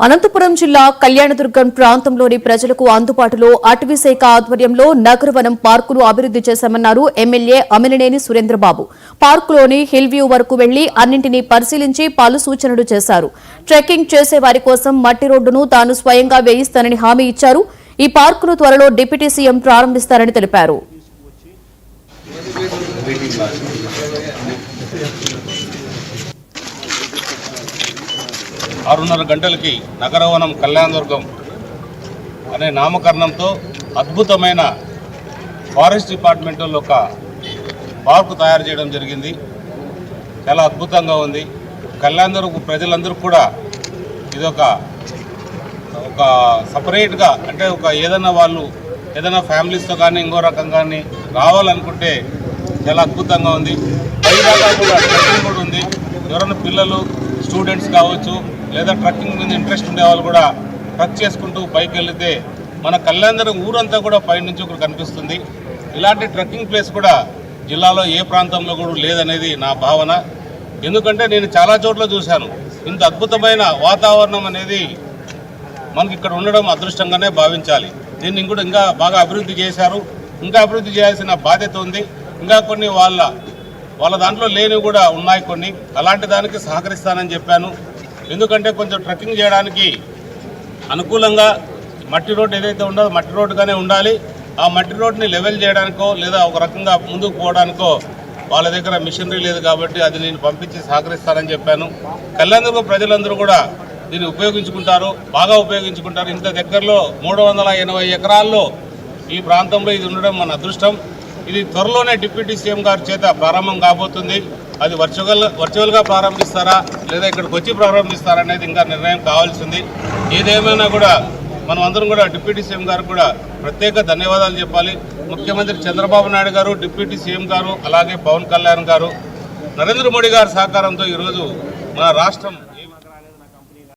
అనంతపురం జిల్లా కళ్యాణదుర్గం ప్రాంతంలోని ప్రజలకు అందుబాటులో అటవీ శాఖ ఆధ్వర్యంలో నగరవనం పార్కును అభివృద్ది చేశామన్నారు ఎమ్మెల్యే అమిలినేని సురేంద్రబాబు. పార్కులోని హిల్ వ్యూ వరకు వెళ్లి అన్నింటినీ పరిశీలించి పలు సూచనలు చేశారు. ట్రెక్కింగ్ చేసే వారి కోసం మట్టి రోడ్డును తాను స్వయంగా వేయిస్తానని హామీ ఇచ్చారు. ఈ పార్కును త్వరలో డిప్యూటీ సీఎం ప్రారంభిస్తారని తెలిపారు. 6:30 గంటలకి నగరవనం కళ్యాణదుర్గం అనే నామకరణంతో అద్భుతమైన ఫారెస్ట్ డిపార్ట్మెంట్ వాళ్ళు ఒక పార్కు తయారు చేయడం జరిగింది. చాలా అద్భుతంగా ఉంది. కళ్యాణదుర్గం ప్రజలందరూ కూడా ఇదొక సపరేట్గా అంటే ఏదైనా వాళ్ళు ఏదైనా ఫ్యామిలీస్తో కానీ ఇంకో రకం కానీ రావాలనుకుంటే చాలా అద్భుతంగా ఉంది. పైదాకా కూడా ట్రెక్కింగ్ కూడా ఉంది. ఎవరైనా పిల్లలు స్టూడెంట్స్ కావచ్చు లేదా ట్రెక్కింగ్ మీద ఇంట్రెస్ట్ ఉండే వాళ్ళు కూడా ట్రెక్ చేసుకుంటూ పైకి వెళితే మన కళ్యాణదుర్గం ఊరంతా కూడా పైనుంచి ఒకటి కనిపిస్తుంది. ఇలాంటి ట్రెక్కింగ్ ప్లేస్ కూడా జిల్లాలో ఏ ప్రాంతంలో కూడా లేదనేది నా భావన. ఎందుకంటే నేను చాలా చోట్ల చూశాను. ఇంత అద్భుతమైన వాతావరణం అనేది మనకి ఇక్కడ ఉండడం అదృష్టంగానే భావించాలి. దీన్ని కూడా ఇంకా బాగా అభివృద్ధి చేశారు. ఇంకా అభివృద్ధి చేయాల్సిన బాధ్యత ఉంది. ఇంకా కొన్ని వాళ్ళ దాంట్లో లేనివి కూడా ఉన్నాయి. కొన్ని అలాంటి దానికి సహకరిస్తానని చెప్పాను. ఎందుకంటే కొంచెం ట్రెక్కింగ్ చేయడానికి అనుకూలంగా మట్టి రోడ్డు ఏదైతే ఉండదో మట్టి రోడ్డుగానే ఉండాలి. ఆ మట్టి రోడ్డుని లెవెల్ చేయడానికో లేదా ఒక రకంగా ముందుకు పోవడానికో వాళ్ళ దగ్గర మిషనరీ లేదు కాబట్టి అది నేను పంపించి సహకరిస్తానని చెప్పాను. కళ్యాణదుర్గం ప్రజలందరూ కూడా దీన్ని ఉపయోగించుకుంటారు, బాగా ఉపయోగించుకుంటారు. ఇంత దగ్గరలో 380 ఎకరాల్లో ఈ ప్రాంతంలో ఇది ఉండడం మన అదృష్టం. ఇది త్వరలోనే డిప్యూటీ సీఎం గారి చేత ప్రారంభం కాబోతుంది. అది వర్చువల్గా ప్రారంభిస్తారా లేదా ఇక్కడికి వచ్చి ప్రారంభిస్తారా అనేది ఇంకా నిర్ణయం కావాల్సింది. ఏదేమైనా కూడా మనం అందరం కూడా డిప్యూటీ సీఎం గారు కూడా ప్రత్యేక ధన్యవాదాలు చెప్పాలి. ముఖ్యమంత్రి చంద్రబాబు నాయుడు గారు, డిప్యూటీ సీఎం గారు, అలాగే పవన్ కళ్యాణ్ గారు, నరేంద్ర మోడీ గారి సహకారంతో ఈరోజు మన రాష్ట్రం